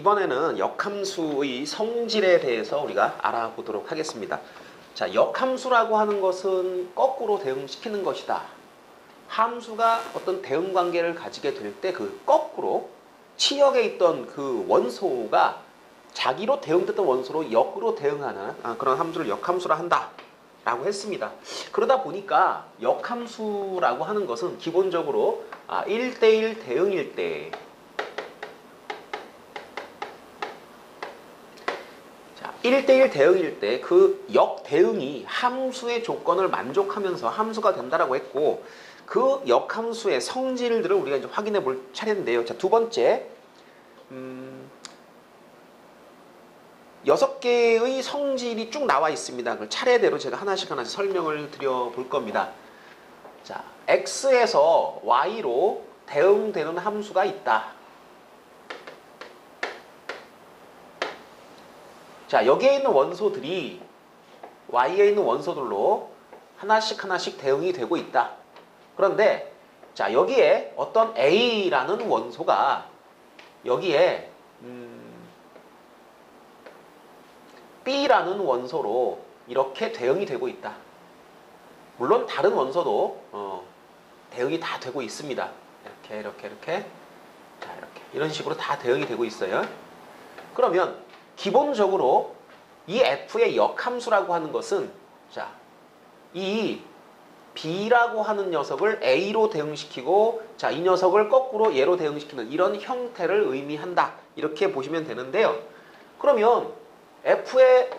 이번에는 역함수의 성질에 대해서 우리가 알아보도록 하겠습니다. 자, 역함수라고 하는 것은 거꾸로 대응시키는 것이다. 함수가 어떤 대응 관계를 가지게 될 때 그 거꾸로 치역에 있던 그 원소가 자기로 대응됐던 원소로 역으로 대응하는 그런 함수를 역함수라 한다 라고 했습니다. 그러다 보니까 역함수라고 하는 것은 기본적으로 1대1 대응일 때 1대1 대응일 때 그 역대응이 함수의 조건을 만족하면서 함수가 된다라고 했고, 그 역함수의 성질들을 우리가 이제 확인해 볼 차례인데요. 자, 두 번째, 6개의 성질이 쭉 나와 있습니다. 그걸 차례대로 제가 하나씩 설명을 드려 볼 겁니다. 자, x에서 y로 대응되는 함수가 있다. 자, 여기에 있는 원소들이 y에 있는 원소들로 하나씩 대응이 되고 있다. 그런데 자, 여기에 어떤 a라는 원소가 여기에 b라는 원소로 이렇게 대응이 되고 있다. 물론 다른 원소도 대응이 다 되고 있습니다. 이렇게 자, 이렇게 이런 식으로 다 대응이 되고 있어요. 그러면 기본적으로 이 f의 역함수라고 하는 것은 자, 이 b라고 하는 녀석을 a로 대응시키고 자, 이 녀석을 거꾸로 얘로 대응시키는 이런 형태를 의미한다. 이렇게 보시면 되는데요. 그러면 f의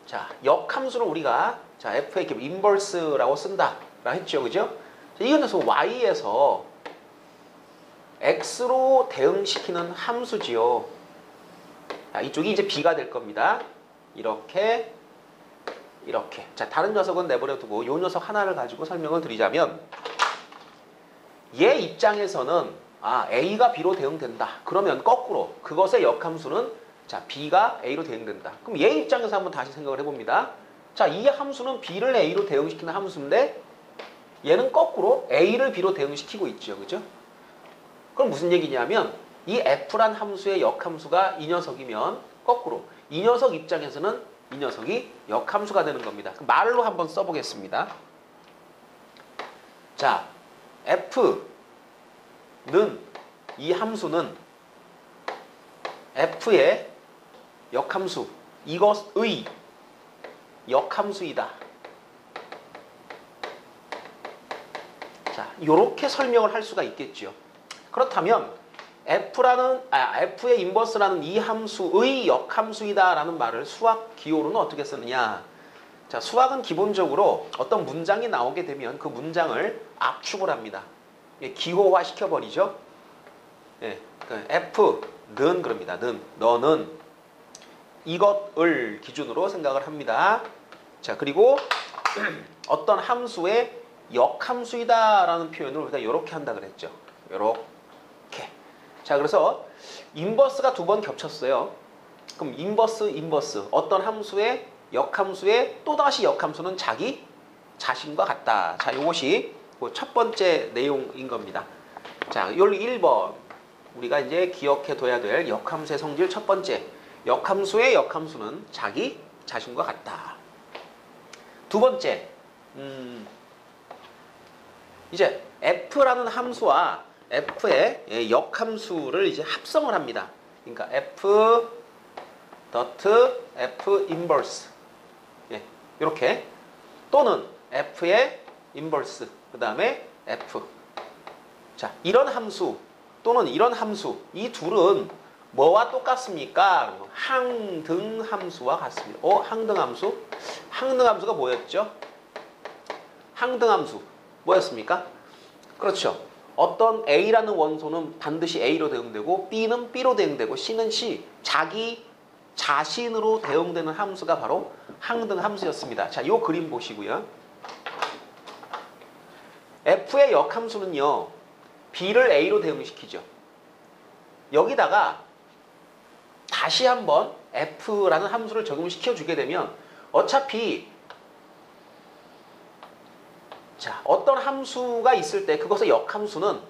자, 역함수를 우리가 자, f의 인버스라고 쓴다 라 했죠. 그죠? 자, 이 녀석 y에서 x로 대응시키는 함수지요. 자, 이쪽이 이제 b가 될 겁니다. 이렇게. 자, 다른 녀석은 내버려 두고 이 녀석 하나를 가지고 설명을 드리자면, 얘 입장에서는 a가 b로 대응된다. 그러면 거꾸로 그것의 역함수는 자, b가 a로 대응된다. 그럼 얘 입장에서 한번 다시 생각을 해봅니다. 자, 이 함수는 b를 a로 대응시키는 함수인데 얘는 거꾸로 a를 b로 대응시키고 있죠. 그죠? 그럼 무슨 얘기냐면 이 f란 함수의 역함수가 이 녀석이면 거꾸로 이 녀석 입장에서는 이 녀석이 역함수가 되는 겁니다. 말로 한번 써보겠습니다. 자, f는 이 함수는 f의 역함수, 이것의 역함수이다. 자, 이렇게 설명을 할 수가 있겠죠. 그렇다면 f의 인버스라는 이 함수의 역함수이다라는 말을 수학 기호로는 어떻게 쓰느냐? 자, 수학은 기본적으로 어떤 문장이 나오게 되면 그 문장을 압축을 합니다. 기호화 시켜버리죠. 예, f는 그럽니다. 너는 이것을 기준으로 생각을 합니다. 자, 그리고 어떤 함수의 역함수이다라는 표현을 우리가 이렇게 한다 그랬죠. 이렇게. 자, 그래서 인버스가 두 번 겹쳤어요. 그럼 인버스 어떤 함수의 역함수의 또다시 역함수는 자기 자신과 같다. 자, 이것이 첫 번째 내용인 겁니다. 자, 여기 1번 우리가 이제 기억해 둬야 될 역함수의 성질 첫 번째, 역함수의 역함수는 자기 자신과 같다. 두 번째, 이제 f라는 함수와 f의 역함수를 이제 합성을 합니다. 그러니까 f 인버스, 이렇게, 또는 f의 인버스 그 다음에 f. 자, 이런 함수 또는 이런 함수, 이 둘은 뭐와 똑같습니까? 항등함수와 같습니다. 항등함수? 항등함수가 뭐였죠? 항등함수 뭐였습니까? 그렇죠. 어떤 A라는 원소는 반드시 A로 대응되고 B는 B로 대응되고 C는 C, 자기 자신으로 대응되는 함수가 바로 항등함수였습니다. 자, 이 그림 보시고요. F의 역함수는요, B를 A로 대응시키죠. 여기다가 다시 한번 F라는 함수를 적용시켜 주게 되면 어차피 자, 어떤 함수가 있을 때 그것의 역함수는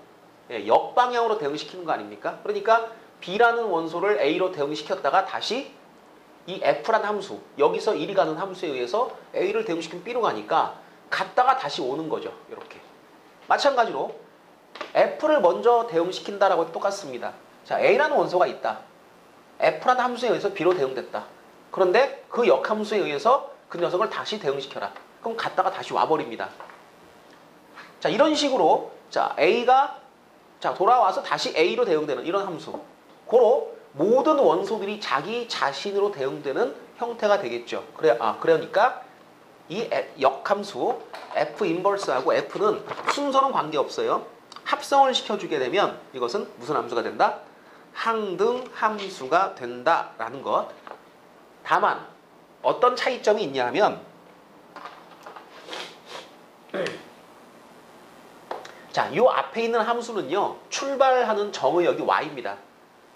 역방향으로 대응시키는 거 아닙니까? 그러니까 B라는 원소를 A로 대응시켰다가 다시 이 F라는 함수, 여기서 이리 가는 함수에 의해서 A를 대응시키면 B로 가니까 갔다가 다시 오는 거죠. 이렇게. 마찬가지로 F를 먼저 대응시킨다라고 해도 똑같습니다. 자, A라는 원소가 있다. F라는 함수에 의해서 B로 대응됐다. 그런데 그 역함수에 의해서 그 녀석을 다시 대응시켜라. 그럼 갔다가 다시 와버립니다. 자, 이런 식으로 자 A가 자 돌아와서 다시 A로 대응되는 이런 함수. 고로 모든 원소들이 자기 자신으로 대응되는 형태가 되겠죠. 그러니까 이 역함수 F 인버스하고 F는 순서는 관계없어요. 합성을 시켜주게 되면 이것은 무슨 함수가 된다? 항등 함수가 된다라는 것. 다만 어떤 차이점이 있냐 하면 자, 요 앞에 있는 함수는요. 출발하는 정의역이 y입니다.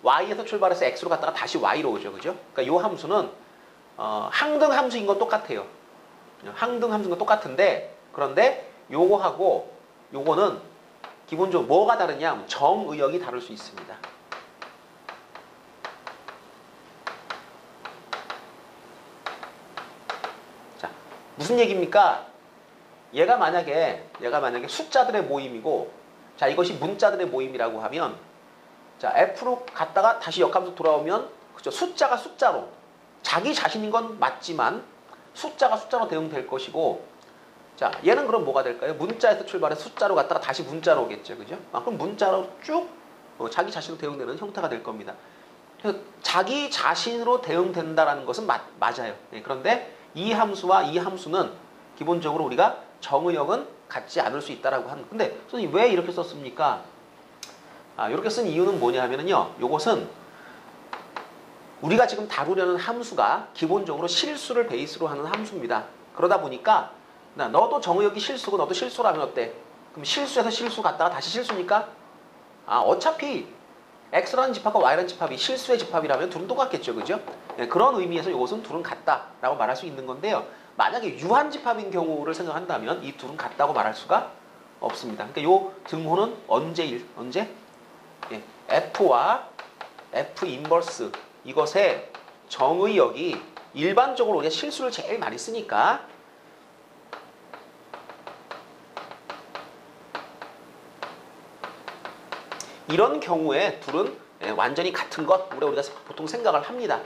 y에서 출발해서 x로 갔다가 다시 y로 오죠. 그죠? 그러니까 요 함수는 항등 함수인 건 똑같아요. 항등 함수인 건 똑같은데 그런데 요거하고 요거는 기본적으로 뭐가 다르냐 하면 정의역이 다를 수 있습니다. 자, 무슨 얘기입니까? 얘가 만약에 숫자들의 모임이고 자, 이것이 문자들의 모임이라고 하면 자, F로 갔다가 다시 역함수 돌아오면 그죠? 숫자가 숫자로 자기 자신인 건 맞지만 숫자가 숫자로 대응될 것이고 자, 얘는 그럼 뭐가 될까요? 문자에서 출발해서 숫자로 갔다가 다시 문자로 오겠죠. 그죠? 그럼 문자로 쭉 자기 자신으로 대응되는 형태가 될 겁니다. 그래서 자기 자신으로 대응된다라는 것은 맞아요. 네, 그런데 이 함수와 이 함수는 기본적으로 우리가 정의역은 같지 않을 수 있다라고 하는. 근데 선생님 왜 이렇게 썼습니까? 이렇게 쓴 이유는 뭐냐 하면은요. 요것은 우리가 지금 다루려는 함수가 기본적으로 실수를 베이스로 하는 함수입니다. 그러다 보니까 너도 정의역이 실수고 너도 실수라면 어때? 그럼 실수에서 실수 갔다가 다시 실수니까 어차피 X라는 집합과 Y라는 집합이 실수의 집합이라면 둘은 똑같겠죠. 그죠? 네, 그런 의미에서 이것은 둘은 같다라고 말할 수 있는 건데요. 만약에 유한 집합인 경우를 생각한다면 이 둘은 같다고 말할 수가 없습니다. 그러니까 요 등호는 언제? 예, F와 F 인버스 이것의 정의역이 일반적으로 우리가 실수를 제일 많이 쓰니까 이런 경우에 둘은 완전히 같은 것 우리가 보통 생각을 합니다.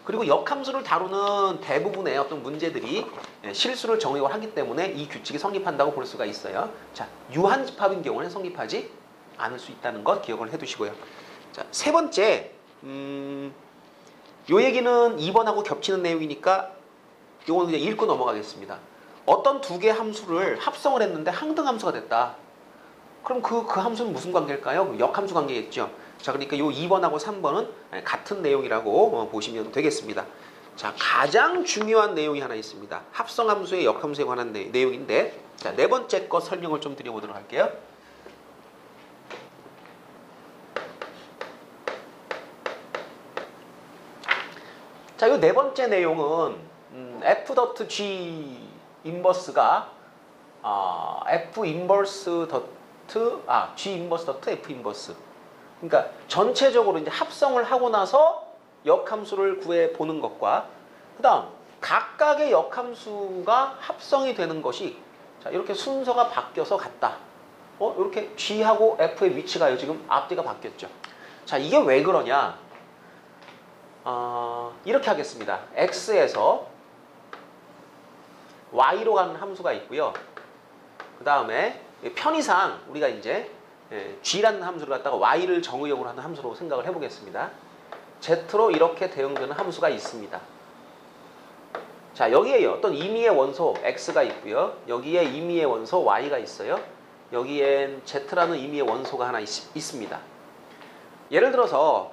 그리고 역함수를 다루는 대부분의 어떤 문제들이 실수를 정의역을 하기 때문에 이 규칙이 성립한다고 볼 수가 있어요. 자, 유한 집합인 경우는 성립하지 않을 수 있다는 것 기억을 해두시고요. 자, 세 번째, 요 얘기는 2번하고 겹치는 내용이니까 요거는 그냥 읽고 넘어가겠습니다. 어떤 두 개의 함수를 합성을 했는데 항등 함수가 됐다. 그럼 그 함수는 무슨 관계일까요? 역함수 관계겠죠. 자, 그러니까 요 2번하고 3번은 같은 내용이라고 보시면 되겠습니다. 자, 가장 중요한 내용이 하나 있습니다. 합성함수의 역함수에 관한 내용인데 자, 네 번째 거 설명을 좀 드려보도록 할게요. 자, 요 네 번째 내용은 F.G 인버스가 F 인버스 G 인버스 F 인버스. 그러니까 전체적으로 이제 합성을 하고 나서 역함수를 구해 보는 것과 그다음 각각의 역함수가 합성이 되는 것이 자, 이렇게 순서가 바뀌어서 같다. 이렇게 G하고 F의 위치가 지금 앞뒤가 바뀌었죠. 자, 이게 왜 그러냐? 이렇게 하겠습니다. X에서 Y로 가는 함수가 있고요. 그 다음에 편의상 우리가 이제 G라는 함수를 갖다가 Y를 정의역으로 하는 함수로 생각을 해보겠습니다. Z로 이렇게 대응되는 함수가 있습니다. 자, 여기에 어떤 임의의 원소 X가 있고요. 여기에 임의의 원소 Y가 있어요. 여기엔 Z라는 임의의 원소가 하나 있습니다. 예를 들어서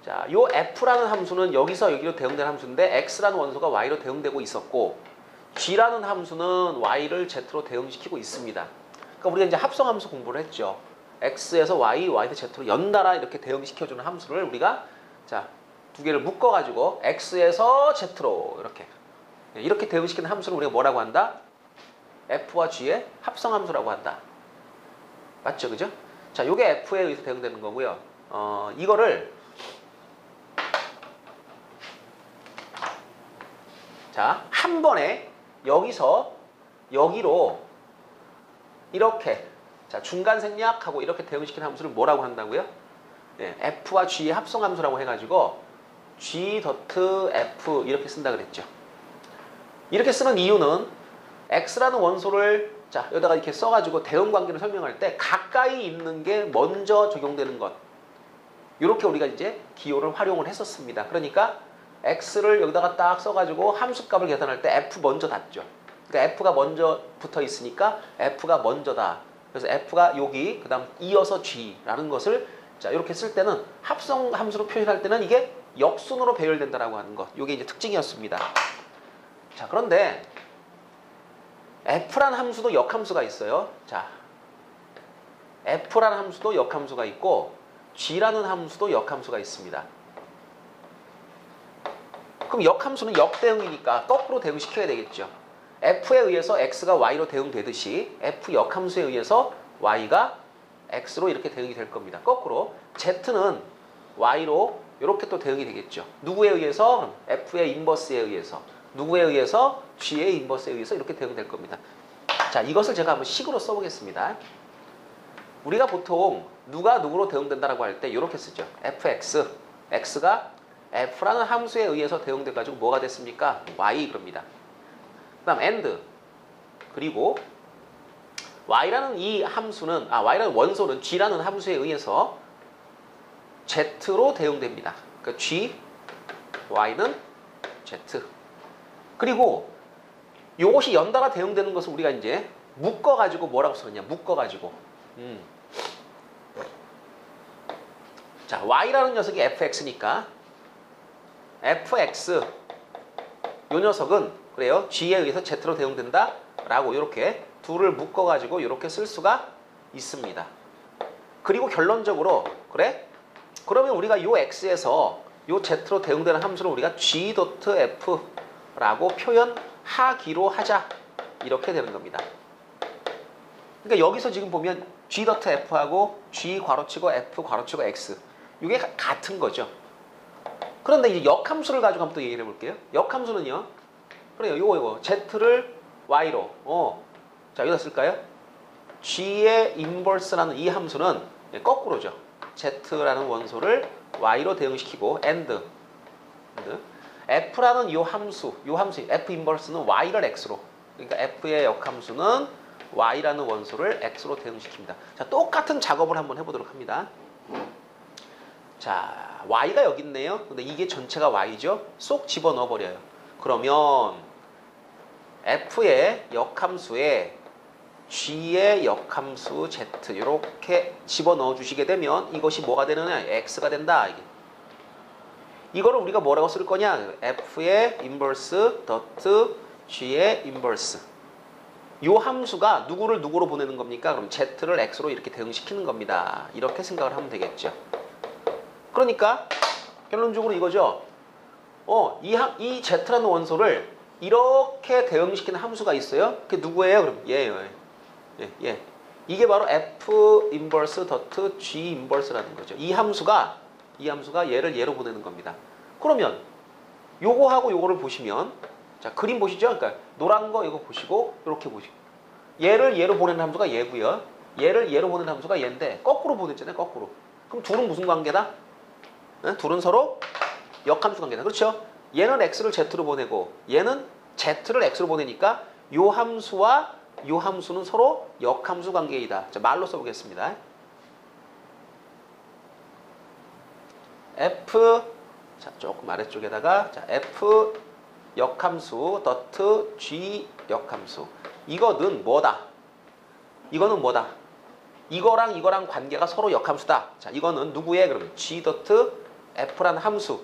자, 요 F라는 함수는 여기서 여기로 대응되는 함수인데 X라는 원소가 Y로 대응되고 있었고 G라는 함수는 Y를 Z로 대응시키고 있습니다. 그러니까 우리가 이제 합성함수 공부를 했죠. X에서 Y, Y에서 Z로 연달아 이렇게 대응시켜주는 함수를 우리가 자, 두 개를 묶어가지고 X에서 Z로 이렇게 대응시키는 함수를 우리가 뭐라고 한다? F와 G의 합성함수라고 한다. 맞죠? 그죠? 자, 요게 F에 의해서 대응되는 거고요. 이거를 자, 한 번에 여기서 여기로 이렇게 자 중간 생략하고 이렇게 대응시키는 함수를 뭐라고 한다고요? 예, F와 G의 합성함수라고 해가지고 G.F 이렇게 쓴다 그랬죠. 이렇게 쓰는 이유는 X라는 원소를 자 여기다가 이렇게 써가지고 대응관계를 설명할 때 가까이 있는 게 먼저 적용되는 것 이렇게 우리가 이제 기호를 활용을 했었습니다. 그러니까 X를 여기다가 딱 써가지고 함수값을 계산할 때 F 먼저 닿죠. 그러니까 F가 먼저 붙어 있으니까 F가 먼저다. 그래서 F가 여기 그 다음 이어서 G라는 것을 자 이렇게 쓸 때는 합성 함수로 표현할 때는 이게 역순으로 배열된다라고 하는 것. 이게 이제 특징이었습니다. 자 그런데 F라는 함수도 역함수가 있어요. 자 F라는 함수도 역함수가 있고 G라는 함수도 역함수가 있습니다. 그럼 역함수는 역대응이니까 거꾸로 대응시켜야 되겠죠. F에 의해서 X가 Y로 대응되듯이 F 역함수에 의해서 Y가 X로 이렇게 대응이 될 겁니다. 거꾸로 Z는 Y로 이렇게 또 대응이 되겠죠. 누구에 의해서? F의 인버스에 의해서. 누구에 의해서? G의 인버스에 의해서 이렇게 대응될 겁니다. 자, 이것을 제가 한번 식으로 써보겠습니다. 우리가 보통 누가 누구로 대응된다라고 할 때 이렇게 쓰죠. fx, x가 f라는 함수에 의해서 대응돼가지고 뭐가 됐습니까? y 그럽니다. 그 다음 and 그리고 y라는 이 함수는 y라는 원소는 g라는 함수에 의해서 z로 대응됩니다. 그러니까 g, y는 z. 그리고 이것이 연달아 대응되는 것을 우리가 이제 묶어가지고 뭐라고 쓰느냐? 묶어가지고. 자, y라는 녀석이 fx니까 fx 이 녀석은 그래요. g에 의해서 z로 대응된다 라고 이렇게 둘을 묶어가지고 이렇게 쓸 수가 있습니다. 그리고 결론적으로 그래? 그러면 우리가 이 x에서 이 z로 대응되는 함수를 우리가 g.f 라고 표현하기로 하자 이렇게 되는 겁니다. 그러니까 여기서 지금 보면 g.f하고 g 괄호치고 f 괄호치고 x 이게 같은 거죠. 그런데 이제 역함수를 가지고 한번 또 얘기를 해볼게요. 역함수는요. 그래요. 이거 z를 y로 자 여기다 쓸까요? g의 인버스라는 이 함수는 거꾸로죠. z라는 원소를 y로 대응시키고 and f라는 이 함수 f 인버스는 y를 x로 그러니까 f의 역함수는 y라는 원소를 x로 대응시킵니다. 자, 똑같은 작업을 한번 해보도록 합니다. 자, y가 여기 있네요. 근데 이게 전체가 y죠. 쏙 집어넣어 버려요. 그러면 f의 역함수에 g의 역함수 z 이렇게 집어넣어 주시게 되면 이것이 뭐가 되느냐? x가 된다. 이거를 우리가 뭐라고 쓸 거냐? f의 인버스 더트 g의 인버스. 요 함수가 누구를 누구로 보내는 겁니까? 그럼 z를 x로 이렇게 대응시키는 겁니다. 이렇게 생각을 하면 되겠죠. 그러니까 결론적으로 이거죠. 이 z라는 원소를 이렇게 대응시키는 함수가 있어요. 그게 누구예요? 그럼 얘예요. 예. 이게 바로 f 인버스 더트 g 인버스라는 거죠. 이 함수가 얘를 얘로 보내는 겁니다. 그러면 요거하고 요거를 보시면 자 그림 보시죠. 그러니까 노란 거 이거 보시고 이렇게 보시고 얘를 얘로 보내는 함수가 얘고요. 얘를 얘로 보내는 함수가 얘인데 거꾸로 보냈잖아요. 거꾸로. 그럼 둘은 무슨 관계다? 네? 둘은 서로 역함수 관계다. 그렇죠? 얘는 x를 z로 보내고 얘는 z를 x로 보내니까 요 함수와 요 함수는 서로 역함수 관계이다. 자, 말로 써보겠습니다. f 자 조금 아래쪽에다가 자 f 역함수 더트 g 역함수 이거는 뭐다? 이거는 뭐다? 이거랑 이거랑 관계가 서로 역함수다. 자 이거는 누구의 그럼 g 더트 f라는 함수의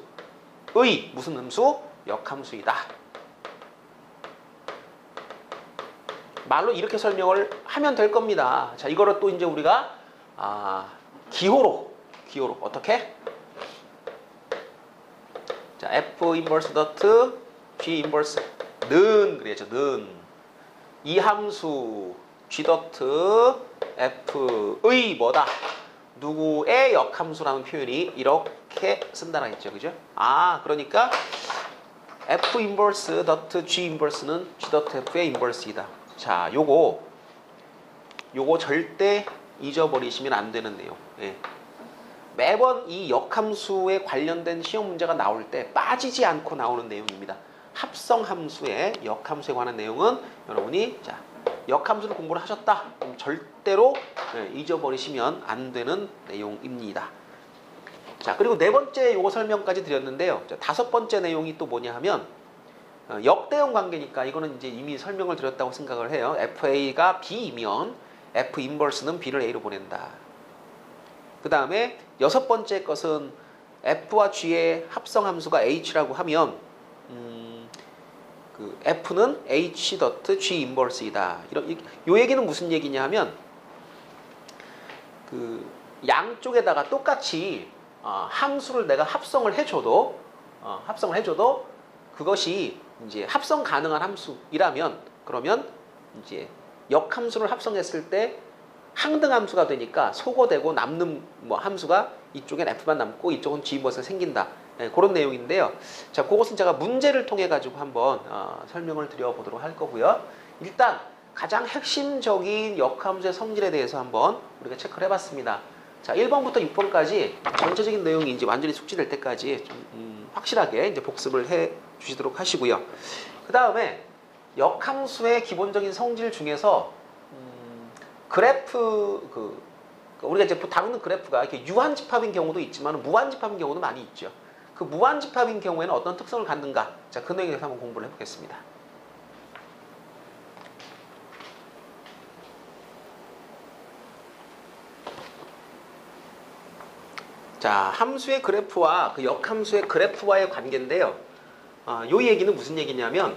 무슨 함수? 역함수이다. 말로 이렇게 설명을 하면 될 겁니다. 자 이거를 또 이제 우리가 기호로 어떻게? 자 f 인버스 더트 g 인버스 는 그래야죠. 는 이 함수 g 더트 f의 뭐다? 누구의 역함수라는 표현이 이렇게 쓴다는 했죠. 그죠? 그러니까 F 인버스 더트 G 인버스는 G 더트 F의 인버스이다. 자, 요거 절대 잊어버리시면 안 되는 내용. 예. 매번 이 역함수에 관련된 시험 문제가 나올 때 빠지지 않고 나오는 내용입니다. 합성함수의 역함수에 관한 내용은 여러분이 자, 역함수를 공부를 하셨다. 그럼 절대로 잊어버리시면 안 되는 내용입니다. 자, 그리고 네 번째 요거 설명까지 드렸는데요. 자, 다섯 번째 내용이 또 뭐냐 하면 역대형 관계니까 이거는 이제 이미 설명을 드렸다고 생각을 해요. FA가 B이면 F 인버스는 B를 A로 보낸다. 그 다음에 여섯 번째 것은 F와 G의 합성함수가 H라고 하면 그 F는 H 더트 G 인버스이다. 요 얘기는 무슨 얘기냐 하면 그 양쪽에다가 똑같이 함수를 내가 합성을 해줘도 그것이 이제 합성 가능한 함수이라면 그러면 이제 역함수를 합성했을 때 항등함수가 되니까 소거되고 남는 뭐 함수가 이쪽엔 F만 남고 이쪽은 G 인버스가 생긴다. 네, 그런 내용인데요. 자, 그것은 제가 문제를 통해 가지고 한번 설명을 드려보도록 할 거고요. 일단 가장 핵심적인 역함수의 성질에 대해서 한번 우리가 체크를 해봤습니다. 자, 1번부터 6번까지 전체적인 내용이 이제 완전히 숙지될 때까지 좀, 확실하게 이제 복습을 해 주시도록 하시고요. 그 다음에 역함수의 기본적인 성질 중에서 그래프 우리가 이제 다루는 그래프가 이렇게 유한집합인 경우도 있지만 무한집합인 경우도 많이 있죠. 그 무한집합인 경우에는 어떤 특성을 갖는가? 자, 그 내용에서 한번 공부를 해보겠습니다. 자, 함수의 그래프와 그 역함수의 그래프와의 관계인데요. 요 얘기는 무슨 얘기냐면,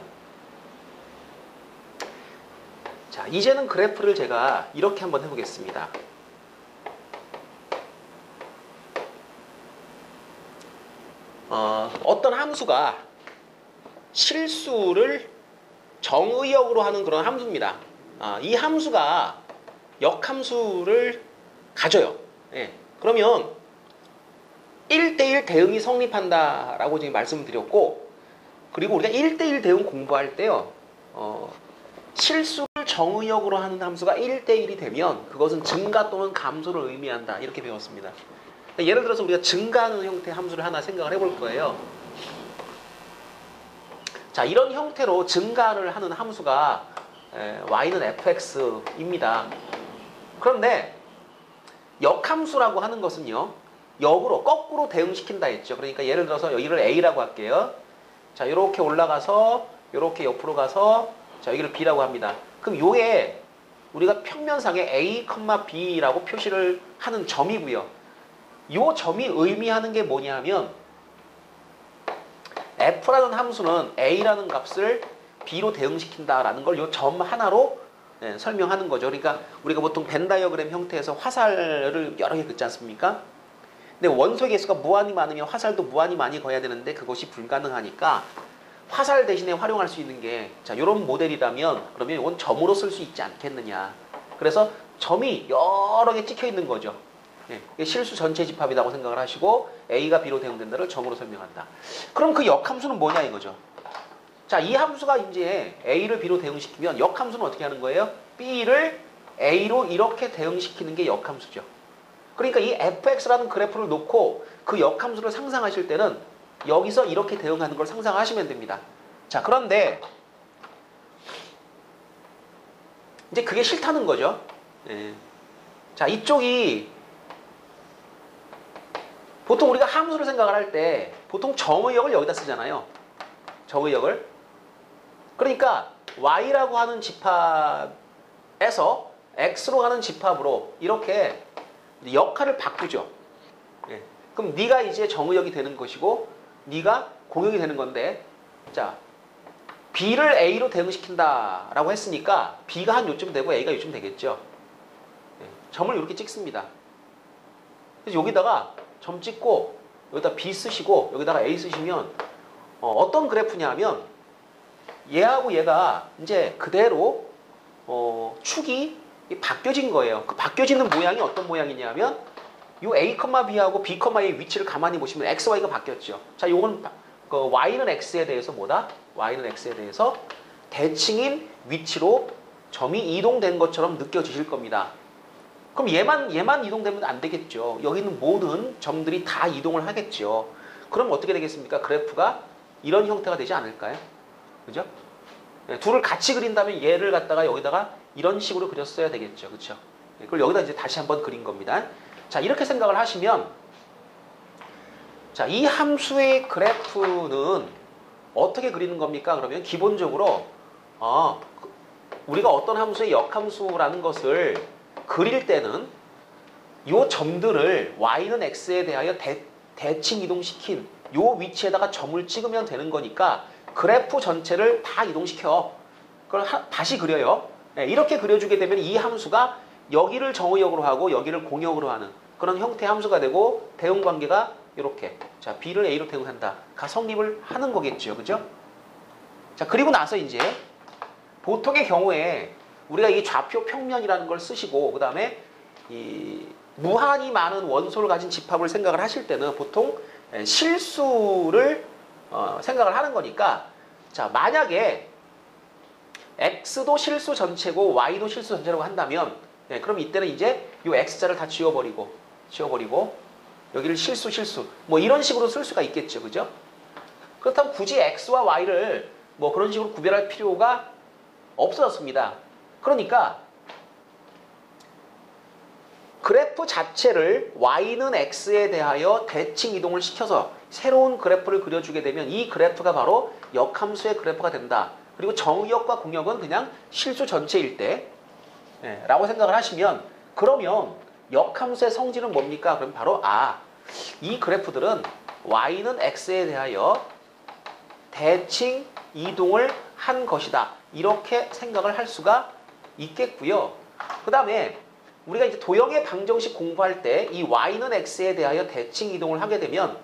자, 이제는 그래프를 제가 이렇게 한번 해보겠습니다. 어떤 함수가 실수를 정의역으로 하는 그런 함수입니다. 이 함수가 역함수를 가져요. 예. 그러면 1대1 대응이 성립한다라고 지금 말씀드렸고, 그리고 우리가 1대1 대응 공부할 때요, 실수를 정의역으로 하는 함수가 1대1이 되면 그것은 증가 또는 감소를 의미한다. 이렇게 배웠습니다. 예를 들어서 우리가 증가하는 형태의 함수를 하나 생각을 해볼 거예요. 자, 이런 형태로 증가를 하는 함수가 y는 fx입니다. 그런데 역함수라고 하는 것은요, 역으로 거꾸로 대응시킨다 했죠. 그러니까 예를 들어서 여기를 a라고 할게요. 자, 이렇게 올라가서 이렇게 옆으로 가서 자, 여기를 b라고 합니다. 그럼 요게 우리가 평면상에 a, b라고 표시를 하는 점이고요. 요 점이 의미하는 게 뭐냐면 f라는 함수는 a라는 값을 b로 대응시킨다라는 걸 요 점 하나로 설명하는 거죠. 그러니까 우리가 보통 벤 다이어그램 형태에서 화살을 여러 개 긋지 않습니까? 근데 원소의 개수가 무한히 많으면 화살도 무한히 많이 그어야 되는데 그것이 불가능하니까 화살 대신에 활용할 수 있는 게 자, 요런 모델이라면 그러면 이건 점으로 쓸 수 있지 않겠느냐. 그래서 점이 여러 개 찍혀 있는 거죠. 예, 실수 전체 집합이라고 생각을 하시고 a가 b로 대응된다를 점으로 설명한다. 그럼 그 역함수는 뭐냐 이거죠. 자, 이 함수가 이제 a를 b로 대응시키면 역함수는 어떻게 하는 거예요? b를 a로 이렇게 대응시키는 게 역함수죠. 그러니까 이 fx라는 그래프를 놓고 그 역함수를 상상하실 때는 여기서 이렇게 대응하는 걸 상상하시면 됩니다. 자, 그런데 이제 그게 싫다는 거죠. 예. 자, 이쪽이 보통 우리가 함수를 생각을 할 때 보통 정의역을 여기다 쓰잖아요. 정의역을. 그러니까 y라고 하는 집합에서 x로 가는 집합으로 이렇게 역할을 바꾸죠. 예. 그럼 네가 이제 정의역이 되는 것이고 네가 공역이 되는 건데, 자, b를 a로 대응시킨다라고 했으니까 b가 한 요쯤 되고 a가 요쯤 되겠죠. 예. 점을 이렇게 찍습니다. 그래서 여기다가 점 찍고 여기다 b 쓰시고 여기다가 a 쓰시면 어떤 그래프냐 하면 얘하고 얘가 이제 그대로 축이 바뀌어진 거예요. 그 바뀌어지는 모양이 어떤 모양이냐면 요 a, b하고 b, a의 위치를 가만히 보시면 x, y가 바뀌었죠. 자, 요건 그 y는 x에 대해서 뭐다? y는 x에 대해서 대칭인 위치로 점이 이동된 것처럼 느껴지실 겁니다. 그럼 얘만 이동되면 안 되겠죠. 여기 있는 모든 점들이 다 이동을 하겠죠. 그럼 어떻게 되겠습니까? 그래프가 이런 형태가 되지 않을까요? 그죠? 네, 둘을 같이 그린다면 얘를 갖다가 여기다가 이런 식으로 그렸어야 되겠죠. 그렇죠? 네, 그걸 여기다 이제 다시 한번 그린 겁니다. 자, 이렇게 생각을 하시면 자, 이 함수의 그래프는 어떻게 그리는 겁니까? 그러면 기본적으로 우리가 어떤 함수의 역함수라는 것을 그릴 때는 이 점들을 y는 x에 대하여 대칭 이동시킨 이 위치에다가 점을 찍으면 되는 거니까 그래프 전체를 다 이동시켜. 그걸 다시 그려요. 네, 이렇게 그려주게 되면 이 함수가 여기를 정의역으로 하고 여기를 공역으로 하는 그런 형태의 함수가 되고 대응관계가 이렇게 자 b를 a로 대응한다. 가 성립을 하는 거겠죠. 그죠? 자 그리고 나서 이제 보통의 경우에 우리가 이 좌표 평면이라는 걸 쓰시고 그 다음에 이 무한히 많은 원소를 가진 집합을 생각을 하실 때는 보통 실수를 생각을 하는 거니까 자 만약에 x도 실수 전체고 y도 실수 전체라고 한다면 그럼 이때는 이제 이 x자를 다 지워버리고 여기를 실수 뭐 이런 식으로 쓸 수가 있겠죠. 그죠? 그렇다면 굳이 x와 y를 뭐 그런 식으로 구별할 필요가 없어졌습니다. 그러니까 그래프 자체를 y는 x에 대하여 대칭 이동을 시켜서 새로운 그래프를 그려주게 되면 이 그래프가 바로 역함수의 그래프가 된다. 그리고 정의역과 공역은 그냥 실수 전체일 때 라고 생각을 하시면 그러면 역함수의 성질은 뭡니까? 그럼 바로 이 그래프들은 y는 x에 대하여 대칭 이동을 한 것이다. 이렇게 생각을 할 수가 있겠고요. 그 다음에 우리가 이제 도형의 방정식 공부할 때 이 y는 x에 대하여 대칭 이동을 하게 되면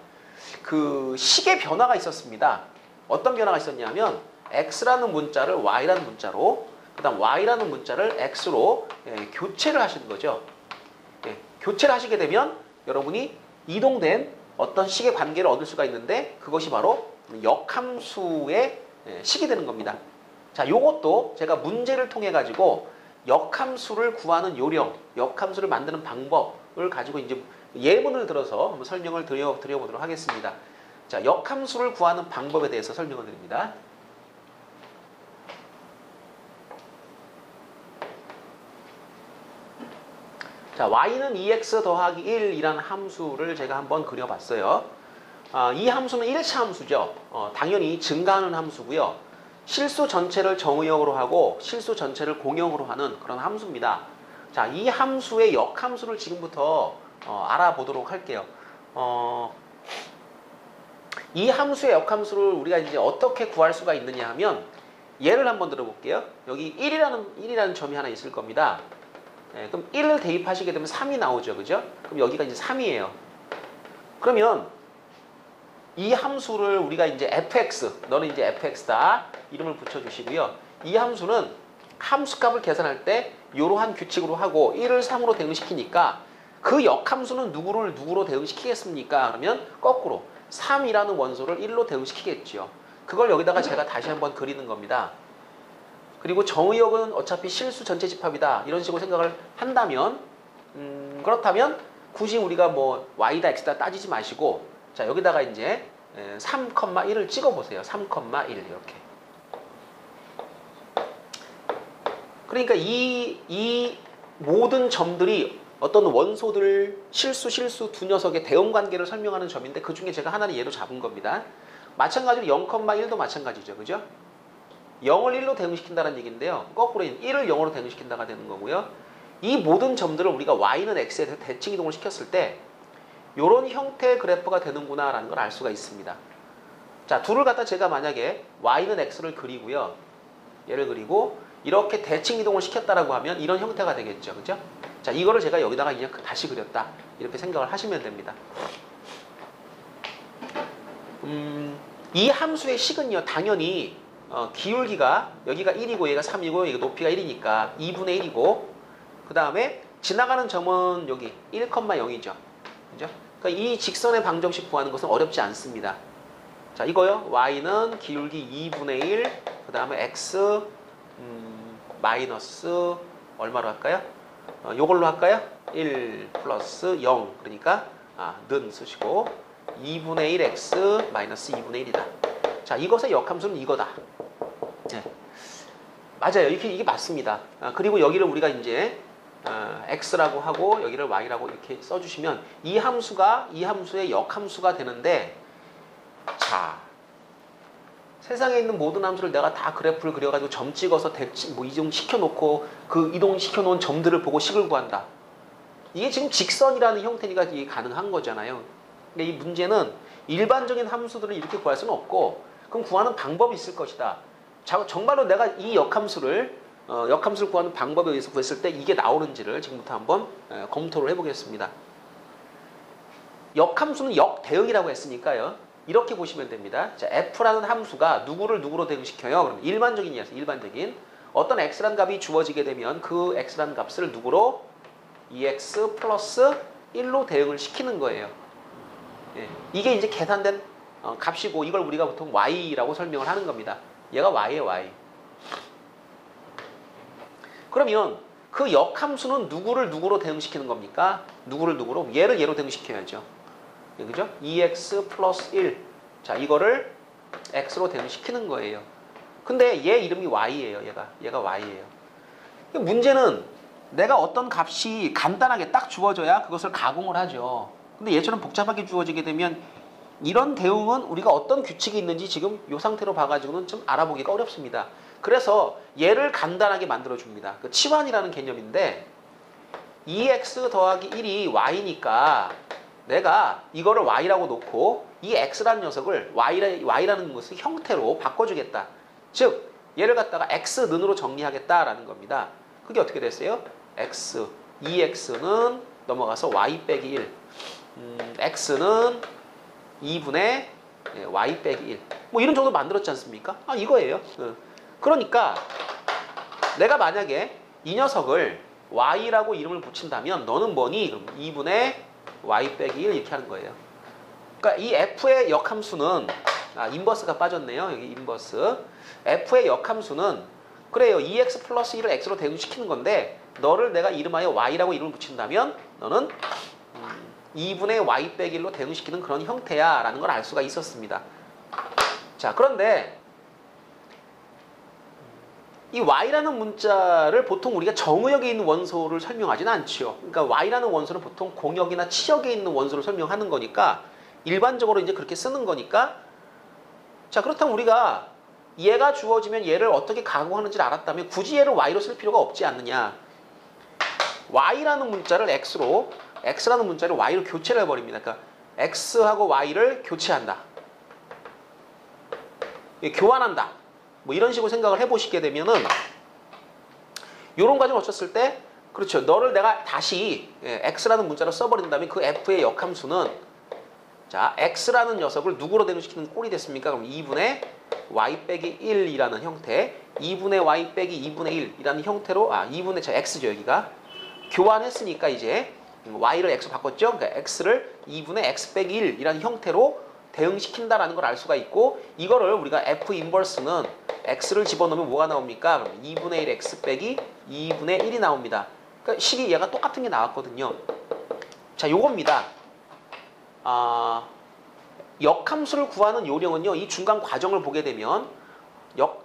그 식의 변화가 있었습니다. 어떤 변화가 있었냐면 x라는 문자를 y라는 문자로 그 다음 y라는 문자를 x로 교체를 하시는 거죠. 교체를 하시게 되면 여러분이 이동된 어떤 식의 관계를 얻을 수가 있는데 그것이 바로 역함수의 식이 되는 겁니다. 자, 요것도 제가 문제를 통해 가지고 역함수를 구하는 요령, 역함수를 만드는 방법을 가지고 이제 예문을 들어서 한번 설명을 드려보도록 하겠습니다. 자, 역함수를 구하는 방법에 대해서 설명을 드립니다. 자, y는 2x 더하기 1이라는 함수를 제가 한번 그려봤어요. 이 함수는 1차 함수죠. 당연히 증가하는 함수고요. 실수 전체를 정의역으로 하고 실수 전체를 공역으로 하는 그런 함수입니다. 자, 이 함수의 역함수를 지금부터 알아보도록 할게요. 이 함수의 역함수를 우리가 이제 어떻게 구할 수가 있느냐 하면 예를 한번 들어볼게요. 여기 1이라는 점이 하나 있을 겁니다. 그럼 1을 대입하시게 되면 3이 나오죠. 그죠? 그럼 여기가 이제 3이에요. 그러면 이 함수를 우리가 이제 fx, 너는 이제 fx다. 이름을 붙여주시고요. 이 함수는 함수값을 계산할 때 이러한 규칙으로 하고 1을 3으로 대응시키니까 그 역함수는 누구로 대응시키겠습니까? 그러면 거꾸로 3이라는 원소를 1로 대응시키겠죠. 그걸 여기다가 제가 다시 한번 그리는 겁니다. 그리고 정의역은 어차피 실수 전체 집합이다. 이런 식으로 생각을 한다면 그렇다면 굳이 우리가 뭐 y다 x다 따지지 마시고 자 여기다가 이제 3,1을 찍어보세요. 3,1 이렇게. 그러니까 이 모든 점들이 어떤 원소들 실수 두 녀석의 대응관계를 설명하는 점인데 그 중에 제가 하나는 얘로 잡은 겁니다. 마찬가지로 0,1도 마찬가지죠. 그죠? 0을 1로 대응시킨다는 얘기인데요. 거꾸로 1을 0으로 대응시킨다가 되는 거고요. 이 모든 점들을 우리가 y는 x에 대해서 대칭 이동을 시켰을 때 이런 형태의 그래프가 되는구나 라는 걸 알 수가 있습니다. 자, 둘을 갖다 제가 만약에 y는 x를 그리고요. 얘를 그리고 이렇게 대칭 이동을 시켰다라고 하면 이런 형태가 되겠죠. 그죠? 자, 이거를 제가 여기다가 그냥 다시 그렸다. 이렇게 생각을 하시면 됩니다. 이 함수의 식은요. 당연히 기울기가 여기가 1이고 얘가 3이고 얘가 높이가 1이니까 2분의 1이고 그 다음에 지나가는 점은 여기 1,0이죠. 그죠? 그러니까 이 직선의 방정식 구하는 것은 어렵지 않습니다. 자, 이거요. y는 기울기 2분의 1, 그 다음에 x 마이너스 얼마로 할까요? 요걸로 할까요? 1 플러스 0. 그러니까 는 쓰시고 2분의 1 x 마이너스 2분의 1이다. 자, 이것의 역함수는 이거다. 네. 맞아요. 이게 맞습니다. 그리고 여기를 우리가 이제 x라고 하고 여기를 y라고 이렇게 써주시면 이 함수의 역함수가 되는데, 자, 세상에 있는 모든 함수를 내가 다 그래프를 그려가지고 점 찍어서 뭐 이동 시켜놓고 그 이동 시켜놓은 점들을 보고 식을 구한다. 이게 지금 직선이라는 형태니까 이게 가능한 거잖아요. 근데 이 문제는 일반적인 함수들을 이렇게 구할 수는 없고, 그럼 구하는 방법이 있을 것이다. 자, 정말로 내가 이 역함수를 구하는 방법에 의해서 구했을 때 이게 나오는지를 지금부터 한번 검토를 해보겠습니다. 역함수는 역대응이라고 했으니까요. 이렇게 보시면 됩니다. 자, f라는 함수가 누구를 누구로 대응시켜요? 그럼 일반적인 어떤 x라는 값이 주어지게 되면 그 x라는 값을 누구로? 2x 플러스 1로 대응을 시키는 거예요. 예, 이게 이제 계산된 값이고, 이걸 우리가 보통 y라고 설명을 하는 겁니다. 얘가 y예요, y. 그러면 그 역함수는 누구를 누구로 대응시키는 겁니까? 누구를 누구로? 얘를 얘로 대응시켜야죠. 그죠? 2x 플러스 1. 자, 이거를 x로 대응시키는 거예요. 근데 얘 이름이 y예요. 얘가 y예요. 문제는 내가 어떤 값이 간단하게 딱 주어져야 그것을 가공을 하죠. 근데 얘처럼 복잡하게 주어지게 되면 이런 대응은 우리가 어떤 규칙이 있는지 지금 이 상태로 봐가지고는 좀 알아보기가 어렵습니다. 그래서 얘를 간단하게 만들어줍니다. 그 치환이라는 개념인데 2x 더하기 1이 y니까 내가 이거를 y라고 놓고 이 x라는 녀석을 y라는 것을 형태로 바꿔주겠다. 즉 얘를 갖다가 x는으로 정리하겠다라는 겁니다. 그게 어떻게 됐어요? x, 2x는 넘어가서 y 빼기 1, x는 2분의 y 빼기 1. 뭐 이런 정도 만들었지 않습니까? 이거예요. 그러니까 내가 만약에 이 녀석을 y라고 이름을 붙인다면 너는 뭐니? 그럼 2분의 y 빼기 1 이렇게 하는 거예요. 그러니까 이 f의 역함수는 인버스가 빠졌네요. 여기 인버스. f의 역함수는 그래요. 2x 플러스 1을 x로 대응시키는 건데, 너를 내가 이름하여 y라고 이름을 붙인다면 너는 2분의 y 빼기 1로 대응시키는 그런 형태야 라는 걸 알 수가 있었습니다. 자, 그런데 이 y라는 문자를 보통 우리가 정의역에 있는 원소를 설명하지는 않죠. 그러니까 y라는 원소는 보통 공역이나 치역에 있는 원소를 설명하는 거니까 일반적으로 이제 그렇게 쓰는 거니까, 자, 그렇다면 우리가 얘가 주어지면 얘를 어떻게 가공하는지를 알았다면 굳이 얘를 y로 쓸 필요가 없지 않느냐. y라는 문자를 x라는 문자를 y로 교체를 해버립니다. 그러니까 x하고 y를 교체한다. 교환한다. 뭐 이런 식으로 생각을 해보시게 되면은 이런 과정을 거쳤을 때, 그렇죠. 너를 내가 다시 x라는 문자로 써버린다면 그 f의 역함수는, 자, x라는 녀석을 누구로 대응시키는 꼴이 됐습니까? 그럼 2분의 y 빼기 1이라는 형태, 2분의 y 빼기 2분의 1이라는 형태로, 2분의 x죠, 여기가. 교환했으니까 이제 y를 x로 바꿨죠. 그러니까 x를 2분의 x 빼기 1이라는 형태로 대응시킨다라는 걸 알 수가 있고, 이거를 우리가 f 인버스는 x를 집어넣으면 뭐가 나옵니까? 그럼 2분의 1 x 빼기 2분의 1이 나옵니다. 그러니까 식이 얘가 똑같은 게 나왔거든요. 자, 요겁니다. 역함수를 구하는 요령은요, 이 중간 과정을 보게 되면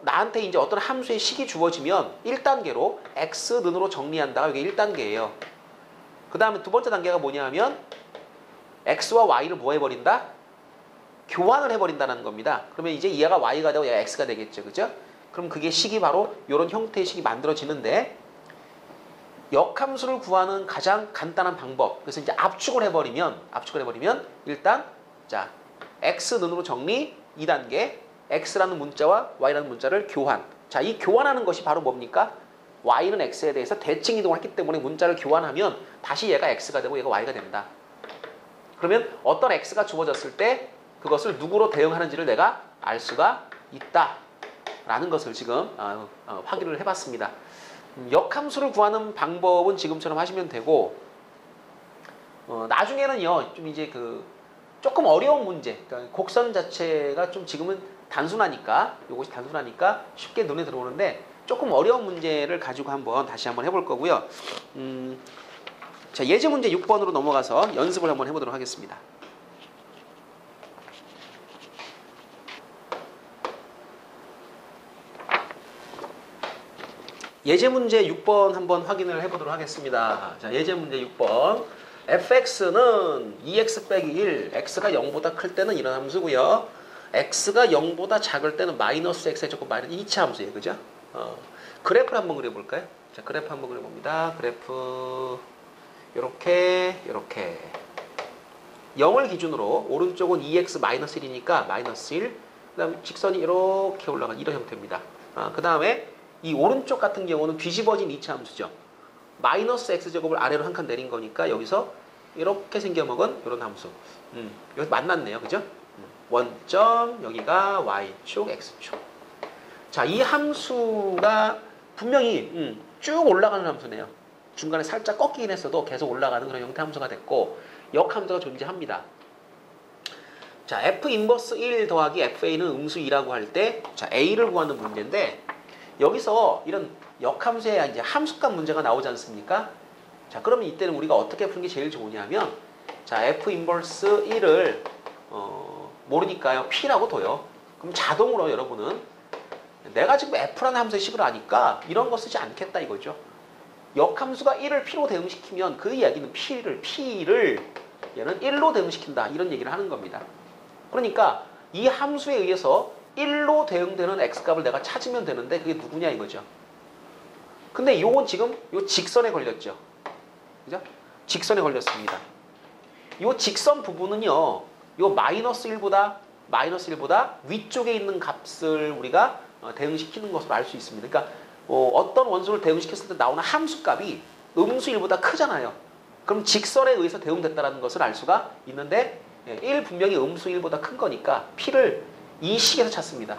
나한테 이제 어떤 함수의 식이 주어지면 1단계로 x는으로 정리한다가 이게 1단계예요. 그 다음에 두 번째 단계가 뭐냐 하면 x와 y를 뭐 해버린다? 교환을 해버린다는 겁니다. 그러면 이제 얘가 y가 되고 얘가 x가 되겠죠. 그죠? 그럼 그게 식이 바로 이런 형태의 식이 만들어지는데, 역함수를 구하는 가장 간단한 방법. 그래서 이제 압축을 해버리면 일단, 자, x는으로 정리 2단계, x라는 문자와 y라는 문자를 교환. 자, 이 교환하는 것이 바로 뭡니까? y는 x에 대해서 대칭 이동을 했기 때문에 문자를 교환하면 다시 얘가 x가 되고 얘가 y가 된다. 그러면 어떤 x가 주어졌을 때 그것을 누구로 대응하는지를 내가 알 수가 있다라는 것을 지금 확인을 해봤습니다. 역함수를 구하는 방법은 지금처럼 하시면 되고, 나중에는요, 좀 이제 조금 어려운 문제, 그러니까 곡선 자체가 좀 지금은 단순하니까, 이것이 단순하니까 쉽게 눈에 들어오는데 조금 어려운 문제를 가지고 다시 한번 해볼 거고요. 자, 예제 문제 6번으로 넘어가서 연습을 한번 해보도록 하겠습니다. 예제 문제 6번 한번 확인을 해보도록 하겠습니다. 자, 예제 문제 6번. fx는 2x 빼기 1, x가 0보다 클 때는 이런 함수고요. x가 0보다 작을 때는 마이너스 x의 제곱 마이너스 2차 함수예요. 그죠? 그래프를 한번 그려볼까요? 자, 그래프 한번 그려봅니다. 그래프 요렇게 0을 기준으로 오른쪽은 2x 마이너스 1이니까 마이너스 1, 그 다음 직선이 이렇게 올라가는 이런 형태입니다. 그 다음에 이 오른쪽 같은 경우는 뒤집어진 2차 함수죠. 마이너스 x제곱을 아래로 한 칸 내린 거니까 여기서 이렇게 생겨먹은 이런 함수. 여기서 만났네요. 그죠? 원점, 여기가 y축, x축. 자, 이 함수가 분명히 쭉 올라가는 함수네요. 중간에 살짝 꺾이긴 했어도 계속 올라가는 그런 형태 함수가 됐고 역함수가 존재합니다. 자, f 인버스 1 더하기 fa는 음수 2라고 할 때 자, a를 구하는 문제인데 여기서 이런 역함수의 이제 함수값 문제가 나오지 않습니까? 자, 그러면 이때는 우리가 어떻게 푸는 게 제일 좋으냐면 자, f 인버스 1을 모르니까요. p라고 둬요. 그럼 자동으로 여러분은 내가 지금 f라는 함수의 식을 아니까 이런 거 쓰지 않겠다 이거죠. 역함수가 1을 p로 대응시키면 그 이야기는 p를 얘는 1로 대응시킨다 이런 얘기를 하는 겁니다. 그러니까 이 함수에 의해서 1로 대응되는 x값을 내가 찾으면 되는데 그게 누구냐 이거죠. 근데 요건 지금 요 직선에 걸렸죠. 그죠? 직선에 걸렸습니다. 요 직선 부분은요. 요 마이너스 1보다 위쪽에 있는 값을 우리가 대응시키는 것으로 알 수 있습니다. 그러니까 어떤 원소를 대응시켰을 때 나오는 함수값이 음수 1보다 크잖아요. 그럼 직선에 의해서 대응됐다는 것을 알 수가 있는데 1 분명히 음수 1보다 큰 거니까 p를 이 식에서 찾습니다.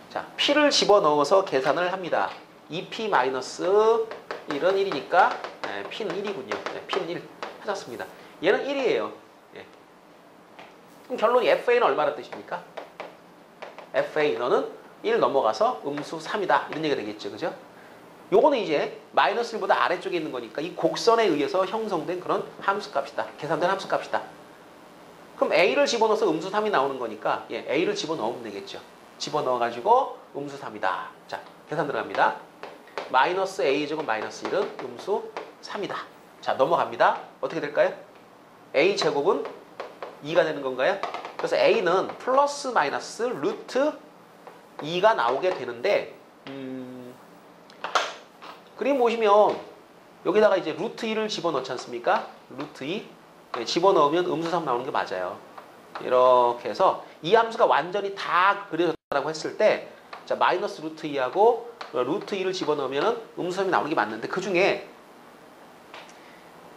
자, p를 집어넣어서 계산을 합니다. 2p 마이너스 1은 1이니까 p는 1이군요. p는 1 찾았습니다. 얘는 1이에요. 그럼 결론이 fa는 얼마나 뜻입니까? fa 너는 1 넘어가서 음수 3이다. 이런 얘기가 되겠죠. 그죠? 요거는 이제 마이너스 1보다 아래쪽에 있는 거니까 이 곡선에 의해서 형성된 그런 함수값이다. 계산된 함수값이다. 그럼 a를 집어넣어서 음수 3이 나오는 거니까 a를 집어넣으면 되겠죠. 집어넣어가지고 음수 3이다. 자, 계산 들어갑니다. 마이너스 a제곱 마이너스 1은 음수 3이다. 자, 넘어갑니다. 어떻게 될까요? a제곱은 2가 되는 건가요? 그래서 a는 플러스 마이너스 루트 2가 나오게 되는데 그림 보시면 여기다가 이제 루트 2를 집어넣지 않습니까? 루트 2 집어넣으면 음수 3 나오는 게 맞아요. 이렇게 해서 이 함수가 완전히 다 그려졌다고 했을 때 자, 마이너스 루트 2하고 루트 2를 집어넣으면 음수 3이 나오는 게 맞는데 그 중에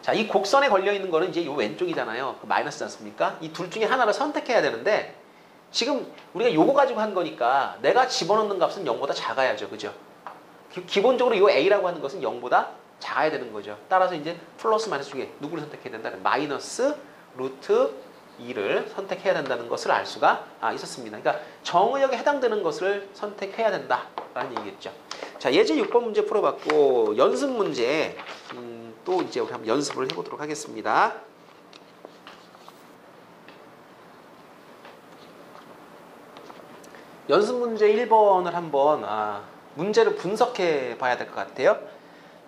자, 이 곡선에 걸려있는 거는 이제 이 왼쪽이잖아요. 그 마이너스지 않습니까? 이 둘 중에 하나를 선택해야 되는데 지금 우리가 요거 가지고 한 거니까 내가 집어넣는 값은 0보다 작아야죠. 그죠? 기본적으로 이 a라고 하는 것은 0보다 작아야 되는 거죠. 따라서 이제 플러스 마이너스 중에 누구를 선택해야 된다는 마이너스 루트 2를 선택해야 된다는 것을 알 수가 있었습니다. 그러니까 정의역에 해당되는 것을 선택해야 된다라는 얘기겠죠. 자, 예제 6번 문제 풀어봤고 연습 문제 또 이제 우리 한번 연습을 해보도록 하겠습니다. 연습 문제 1번을 한번 문제를 분석해 봐야 될 것 같아요.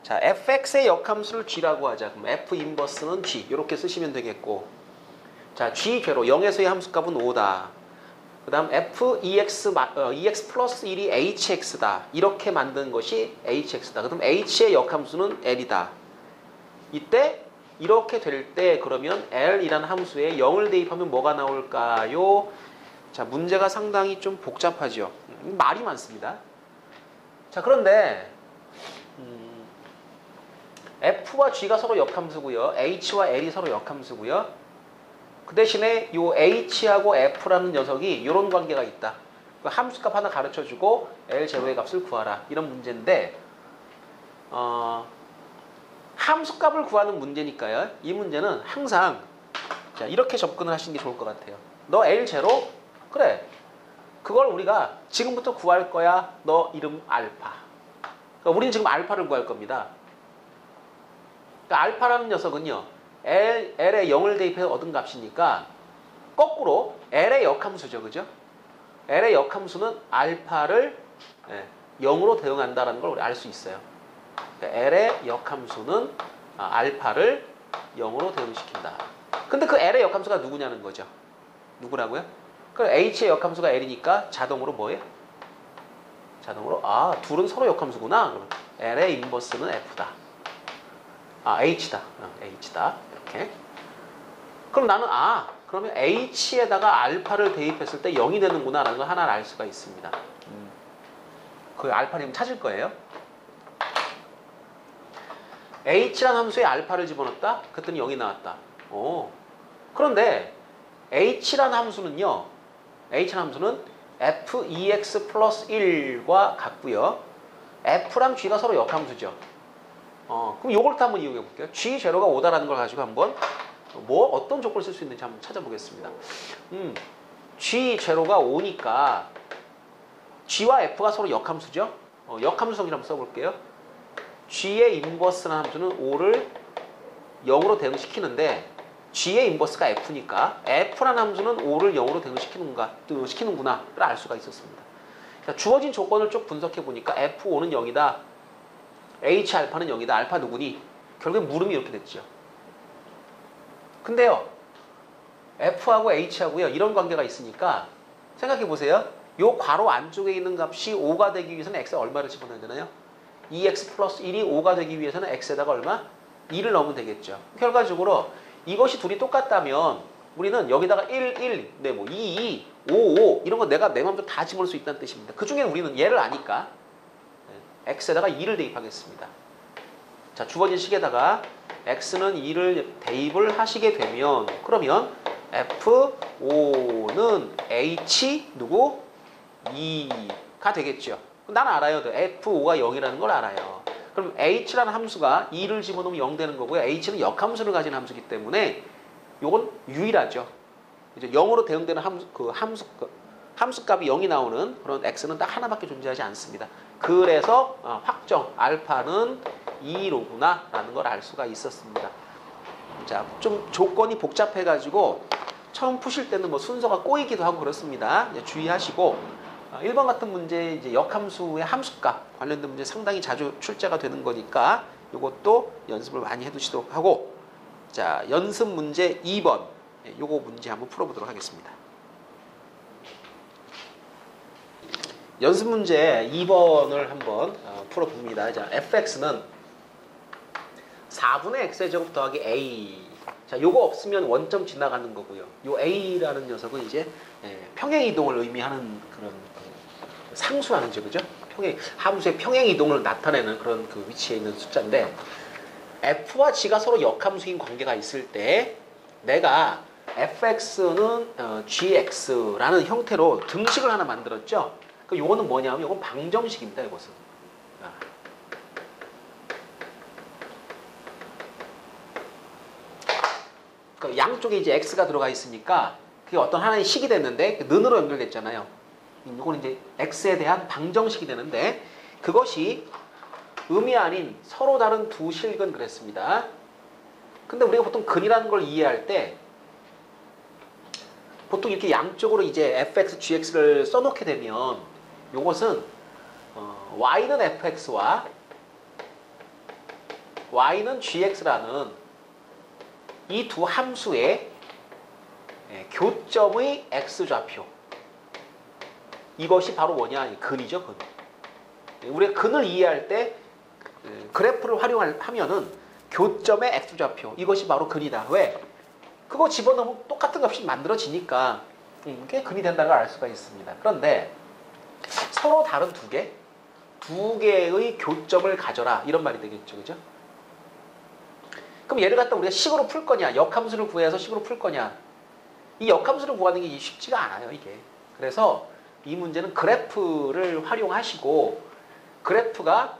자, fx의 역함수를 g라고 하자. 그럼 f 인버스는 g 이렇게 쓰시면 되겠고 자, g 궤로 0에서의 함수값은 5다. 그 다음 f ex 플러스 1이 hx다. 이렇게 만든 것이 hx다. 그럼 h의 역함수는 l이다. 이때 이렇게 될 때 그러면 l이라는 함수에 0을 대입하면 뭐가 나올까요? 자, 문제가 상당히 좀 복잡하죠. 말이 많습니다. 자, 그런데 f와 g가 서로 역함수고요. h와 l이 서로 역함수고요. 그 대신에 요 h하고 f라는 녀석이 이런 관계가 있다. 함수값 하나 가르쳐주고 l 제로의 값을 구하라. 이런 문제인데 함수값을 구하는 문제니까요. 이 문제는 항상 자, 이렇게 접근을 하시는 게 좋을 것 같아요. 너 L0? 그래. 그걸 우리가 지금부터 구할 거야. 너 이름 알파. 그러니까 우리는 지금 알파를 구할 겁니다. 그러니까 알파라는 녀석은요. L에 0을 대입해서 얻은 값이니까 거꾸로 L의 역함수죠. 그죠? L의 역함수는 알파를 0으로 대응한다는 걸 우리 알 수 있어요. 그러니까 L의 역함수는 알파를 0으로 대응시킨다. 근데 그 L의 역함수가 누구냐는 거죠. 누구라고요? 그럼 H의 역함수가 L이니까 자동으로 뭐예요? 자동으로 둘은 서로 역함수구나. 그러면 L의 인버스는 F다. H다. H다. 이렇게. 그럼 나는 그러면 H에다가 알파를 대입했을 때 0이 되는구나 라는 걸 하나를 알 수가 있습니다. 그 알파를 찾을 거예요. H라는 함수에 알파를 집어넣었다? 그랬더니 0이 나왔다. 그런데 H라는 함수는요. H라는 함수는 f(2x) 플러스 1과 같고요. F랑 G가 서로 역함수죠. 그럼 요걸 또 한번 이용해 볼게요. G0가 5다라는 걸 가지고 한번 어떤 조건을 쓸 수 있는지 한번 찾아보겠습니다. G0가 5니까 G와 F가 서로 역함수죠. 역함수성질 한번 써볼게요. G의 인버스라는 함수는 5를 0으로 대응시키는데 G의 인버스가 F니까 F라는 함수는 5를 0으로 대응시키는구나를 알 수가 있었습니다. 자, 주어진 조건을 쭉 분석해 보니까 F5는 0이다. H 알파는 0이다. 알파 누구니? 결국에 물음이 이렇게 됐죠. 근데요. F하고 H하고요. 이런 관계가 있으니까 생각해 보세요. 요 괄호 안쪽에 있는 값이 5가 되기 위해서는 X에 얼마를 집어넣어야 되나요? 2X 플러스 1이 5가 되기 위해서는 X에다가 얼마? 2를 넣으면 되겠죠. 결과적으로 이것이 둘이 똑같다면 우리는 여기다가 1, 1, 2, 2, 5, 5 이런 거 내가 내 마음대로 다 집어넣을 수 있다는 뜻입니다. 그 중에 우리는 얘를 아니까 X에다가 2를 대입하겠습니다. 자, 주어진 식에다가 X는 2를 대입을 하시게 되면 그러면 F5는 H 누구? 2가 되겠죠. 나는 알아요. F5가 0이라는 걸 알아요. 그럼 H라는 함수가 2를 집어넣으면 0 되는 거고요. H는 역함수를 가진 함수이기 때문에 이건 유일하죠. 이제 0으로 대응되는 함수값이 0이 나오는 그런 X는 딱 하나밖에 존재하지 않습니다. 그래서 확정, 알파는 2로구나 라는 걸 알 수가 있었습니다. 자, 좀 조건이 복잡해가지고 처음 푸실 때는 순서가 꼬이기도 하고 그렇습니다. 이제 주의하시고 1번 같은 문제 이제 역함수의 함수값 관련된 문제 상당히 자주 출제가 되는 거니까 이것도 연습을 많이 해두시도록 하고 자, 연습 문제 2번 요거 문제 한번 풀어보도록 하겠습니다. 연습 문제 2번을 한번 풀어봅니다. 자, fx는 4분의 x의 제곱 더하기 a. 자, 요거 없으면 원점 지나가는 거고요. 요 a라는 녀석은 이제 평행 이동을 의미하는 그런 상수라는 죠, 그죠? 함수의 평행 이동을 나타내는 그런 그 위치에 있는 숫자인데 f와 g가 서로 역함수인 관계가 있을 때 내가 fx는 gx라는 형태로 등식을 하나 만들었죠. 그 요거는 뭐냐면 요건 방정식입니다. 이것은. 그 양쪽에 이제 x가 들어가 있으니까 그게 어떤 하나의 식이 됐는데 는으로 연결됐잖아요. 이건 이제 x에 대한 방정식이 되는데 그것이 음이 아닌 서로 다른 두 실근 그랬습니다. 근데 우리가 보통 근이라는 걸 이해할 때 보통 이렇게 양쪽으로 이제 fx, gx를 써놓게 되면 요것은 y는 fx와 y는 gx라는 이 두 함수의 교점의 x좌표 이것이 바로 뭐냐? 근이죠, 근. 우리가 근을 이해할 때 그래프를 활용하면은 교점의 x좌표 이것이 바로 근이다. 왜? 그거 집어넣으면 똑같은 값이 만들어지니까 그게 근이 된다는 걸 알 수가 있습니다. 그런데 서로 다른 두 개의 교점을 가져라 이런 말이 되겠죠, 그죠? 그럼 얘를 갖다 우리가 식으로 풀 거냐, 역함수를 구해서 식으로 풀 거냐? 이 역함수를 구하는 게 쉽지가 않아요, 이게. 그래서 이 문제는 그래프를 활용하시고 그래프가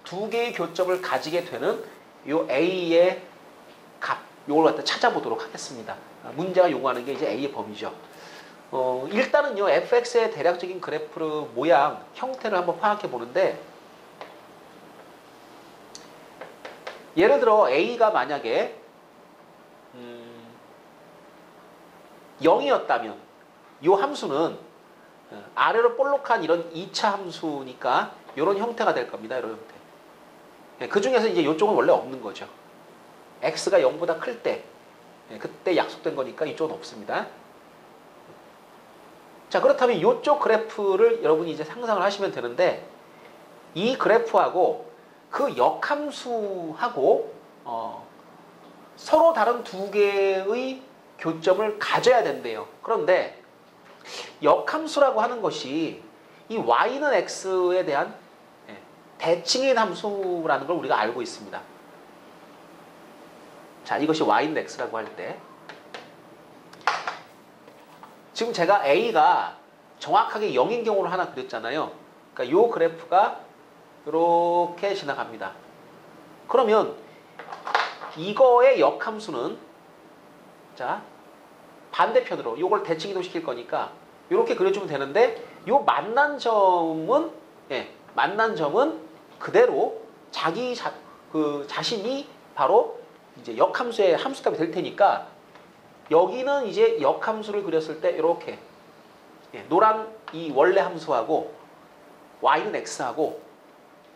두 개의 교점을 가지게 되는 요 A의 값, 요걸 갖다 찾아보도록 하겠습니다. 문제가 요구하는 게 이제 A의 범위죠. 일단은요, fx의 대략적인 그래프 모양, 형태를 한번 파악해 보는데, 예를 들어 A가 만약에 0이었다면 이 함수는 아래로 볼록한 이런 2차 함수니까 이런 형태가 될 겁니다. 이런 형태. 그 중에서 이제 이쪽은 원래 없는 거죠. x가 0보다 클 때, 그때 약속된 거니까 이쪽은 없습니다. 자, 그렇다면 이쪽 그래프를 여러분이 이제 상상을 하시면 되는데, 이 그래프하고 그 역함수하고 서로 다른 두 개의 교점을 가져야 된대요. 그런데 역함수라고 하는 것이 이 y는 x에 대한 대칭인 함수라는 걸 우리가 알고 있습니다. 자, 이것이 y는 x라고 할 때, 지금 제가 a가 정확하게 0인 경우를 하나 그렸잖아요. 그러니까 이 그래프가 이렇게 지나갑니다. 그러면 이거의 역함수는, 자, 반대편으로 이걸 대칭 이동시킬 거니까 이렇게 그려주면 되는데, 이 만난 점은 그대로 자신이 바로 이제 역함수의 함수값이 될 테니까, 여기는 이제 역함수를 그렸을 때 이렇게 노란 이 원래 함수하고 y는 x하고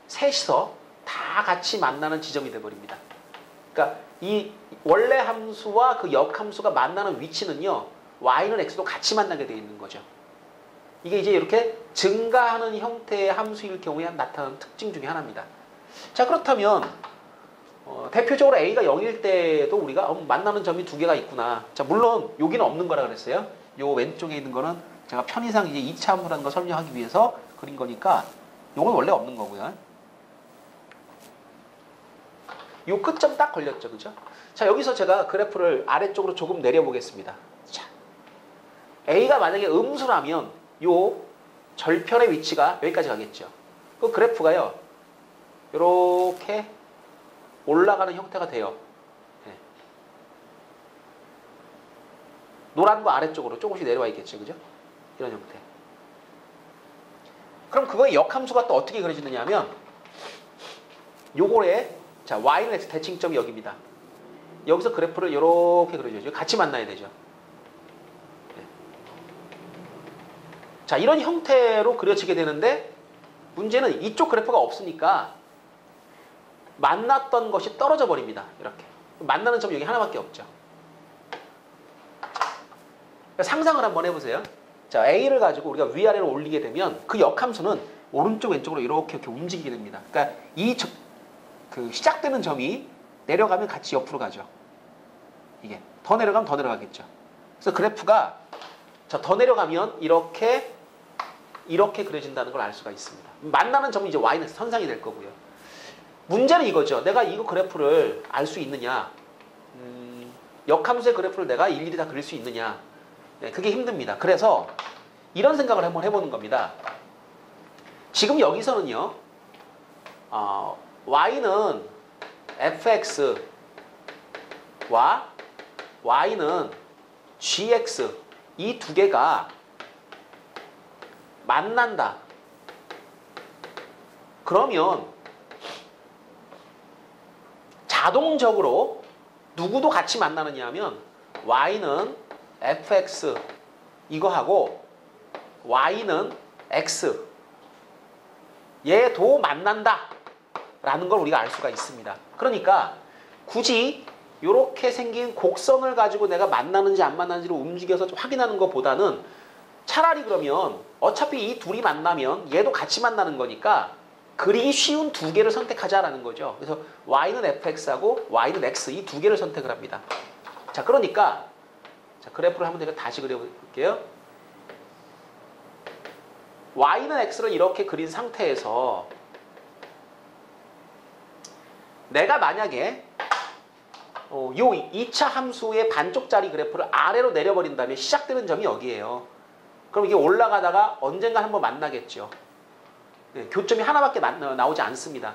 셋이서 다 같이 만나는 지점이 되어버립니다. 그러니까 이 원래 함수와 그 역함수가 만나는 위치는요, y는 x도 같이 만나게 되어 있는 거죠. 이게 이제 이렇게 증가하는 형태의 함수일 경우에 나타나는 특징 중에 하나입니다. 자, 그렇다면 대표적으로 a가 0일 때도 우리가 만나는 점이 두 개가 있구나. 자, 물론 여기는 없는 거라 그랬어요. 요 왼쪽에 있는 거는 제가 편의상 이제 2차 함수라는 걸 설명하기 위해서 그린 거니까 요건 원래 없는 거고요. 요 끝점 딱 걸렸죠, 그죠? 자, 여기서 제가 그래프를 아래쪽으로 조금 내려보겠습니다. 자, a가 만약에 음수라면 요 절편의 위치가 여기까지 가겠죠. 그 그래프가요, 요렇게 올라가는 형태가 돼요. 네. 노란 거 아래쪽으로 조금씩 내려와 있겠죠, 그죠? 이런 형태. 그럼 그거의 역함수가 또 어떻게 그려지느냐 하면, 요거에, 자, y는 x 대칭점이 여기입니다. 여기서 그래프를 이렇게 그려줘야죠. 같이 만나야 되죠. 네. 자, 이런 형태로 그려지게 되는데, 문제는 이쪽 그래프가 없으니까 만났던 것이 떨어져 버립니다. 이렇게. 만나는 점이 여기 하나밖에 없죠. 자, 상상을 한번 해보세요. 자, A를 가지고 우리가 위아래로 올리게 되면 그 역함수는 오른쪽 왼쪽으로 이렇게 움직이게 됩니다. 그러니까 그 시작되는 점이 내려가면 같이 옆으로 가죠. 이게 더 내려가면 더 내려가겠죠. 그래서 그래프가 더 내려가면 이렇게 그려진다는 걸 알 수가 있습니다. 만나는 점은 이제 y는 선상이 될 거고요. 문제는 이거죠. 내가 이거 그래프를 알 수 있느냐, 역함수의 그래프를 내가 일일이 다 그릴 수 있느냐, 네, 그게 힘듭니다. 그래서 이런 생각을 한번 해보는 겁니다. 지금 여기서는요, y는 fx와 y는 gx, 이 두 개가 만난다. 그러면 자동적으로 누구도 같이 만나느냐 하면 y는 fx 이거하고 y는 x 얘도 만난다 라는 걸 우리가 알 수가 있습니다. 그러니까 굳이 이렇게 생긴 곡선을 가지고 내가 만나는지 안 만나는지를 움직여서 좀 확인하는 것보다는 차라리 그러면 어차피 이 둘이 만나면 얘도 같이 만나는 거니까 그리기 쉬운 두 개를 선택하자라는 거죠. 그래서 y는 fx하고 y는 x 이 두 개를 선택을 합니다. 자, 그러니까 자, 그래프를 한번 제가 다시 그려볼게요. y는 x를 이렇게 그린 상태에서 내가 만약에 요 2차 함수의 반쪽짜리 그래프를 아래로 내려버린다면 시작되는 점이 여기예요. 그럼 이게 올라가다가 언젠가 한번 만나겠죠. 네, 교점이 하나밖에 나오지 않습니다.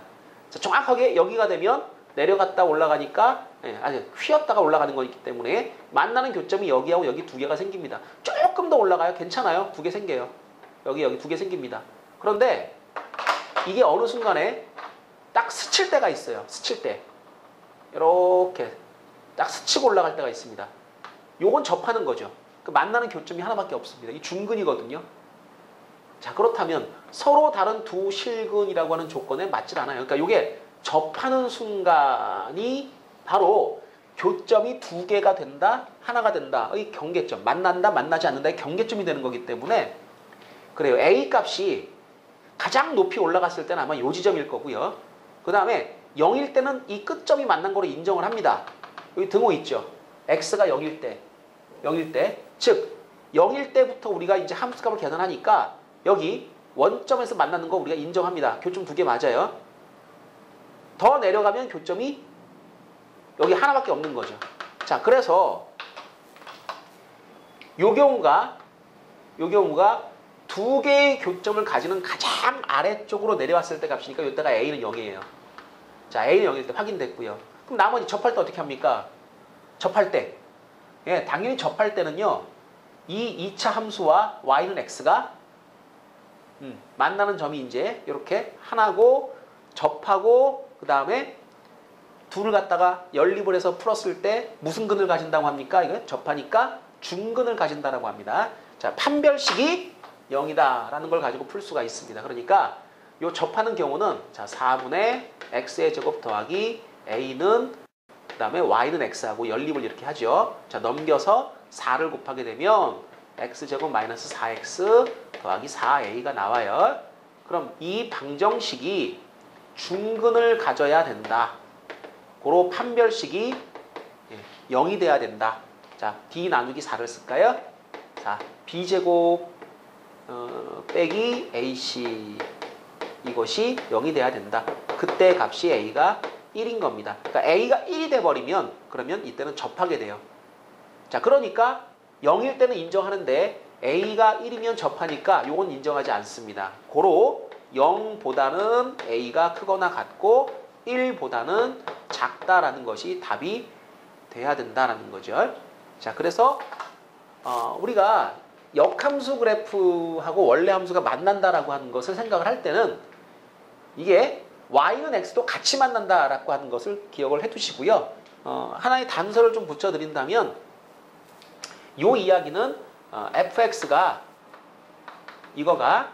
자, 정확하게 여기가 되면 내려갔다 올라가니까 아니 휘었다가 올라가는 거기 때문에 만나는 교점이 여기하고 여기 두 개가 생깁니다. 조금 더 올라가요. 괜찮아요. 두 개 생겨요. 여기 두 개 생깁니다. 그런데 이게 어느 순간에 딱 스칠 때가 있어요. 스칠 때. 이렇게 딱 스치고 올라갈 때가 있습니다. 요건 접하는 거죠. 그 만나는 교점이 하나밖에 없습니다. 이 중근이거든요. 자, 그렇다면 서로 다른 두 실근이라고 하는 조건에 맞질 않아요. 그러니까 요게 접하는 순간이 바로 교점이 두 개가 된다, 하나가 된다의 경계점. 만난다, 만나지 않는다의 경계점이 되는 거기 때문에 그래요. A 값이 가장 높이 올라갔을 때는 아마 요 지점일 거고요. 그 다음에 0일 때는 이 끝점이 만난 거로 인정을 합니다. 여기 등호 있죠. x가 0일 때. 즉 0일 때부터 우리가 이제 함수값을 계산하니까 여기 원점에서 만나는 거 우리가 인정합니다. 교점 두 개 맞아요. 더 내려가면 교점이 여기 하나밖에 없는 거죠. 자, 그래서 요 경우가 두 개의 교점을 가지는 가장 아래쪽으로 내려왔을 때 값이니까 이때가 A는 0이에요. 자, A는 0일 때 확인됐고요. 그럼 나머지 접할 때 어떻게 합니까? 접할 때. 예, 당연히 접할 때는요. 이 2차 함수와 Y는 X가 만나는 점이 이제 이렇게 하나고 접하고 그 다음에 둘을 갖다가 연립을 해서 풀었을 때 무슨 근을 가진다고 합니까? 이거 접하니까 중근을 가진다라고 합니다. 자, 판별식이 0이다 라는 걸 가지고 풀 수가 있습니다. 그러니까 요 접하는 경우는 자 4분의 x의 제곱 더하기 a는 그 다음에 y는 x하고 연립을 이렇게 하죠. 자, 넘겨서 4를 곱하게 되면 x제곱 마이너스 4x 더하기 4a가 나와요. 그럼 이 방정식이 중근을 가져야 된다. 고로 판별식이 0이 돼야 된다. 자, b 나누기 4를 쓸까요? 자, b제곱 빼기 ac 이것이 0이 돼야 된다. 그때 값이 a가 1인 겁니다. 그러니까 a가 1이 돼버리면 그러면 이때는 접하게 돼요. 자, 그러니까 0일 때는 인정하는데 a가 1이면 접하니까 요건 인정하지 않습니다. 고로 0보다는 a가 크거나 같고 1보다는 작다라는 것이 답이 돼야 된다라는 거죠. 자, 그래서 우리가 역함수 그래프하고 원래 함수가 만난다라고 하는 것을 생각을 할 때는 이게 y는 x도 같이 만난다라고 하는 것을 기억을 해두시고요. 하나의 단서를 좀 붙여드린다면 이 이야기는 fx가 이거가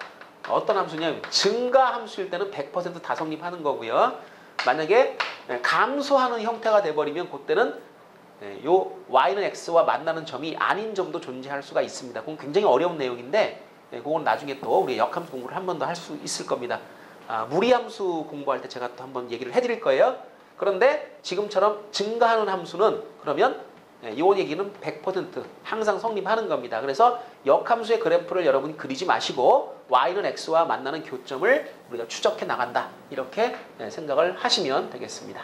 어떤 함수냐면 증가 함수일 때는 100% 다 성립하는 거고요. 만약에 감소하는 형태가 돼버리면 그때는 요 y는 x와 만나는 점이 아닌 점도 존재할 수가 있습니다. 그건 굉장히 어려운 내용인데 그건 나중에 또 우리 역함수 공부를 한 번 더 할 수 있을 겁니다. 무리함수 공부할 때 제가 또 한번 얘기를 해드릴 거예요. 그런데 지금처럼 증가하는 함수는 그러면 이 얘기는 100% 항상 성립하는 겁니다. 그래서 역함수의 그래프를 여러분이 그리지 마시고 y는 x와 만나는 교점을 우리가 추적해 나간다. 이렇게 생각을 하시면 되겠습니다.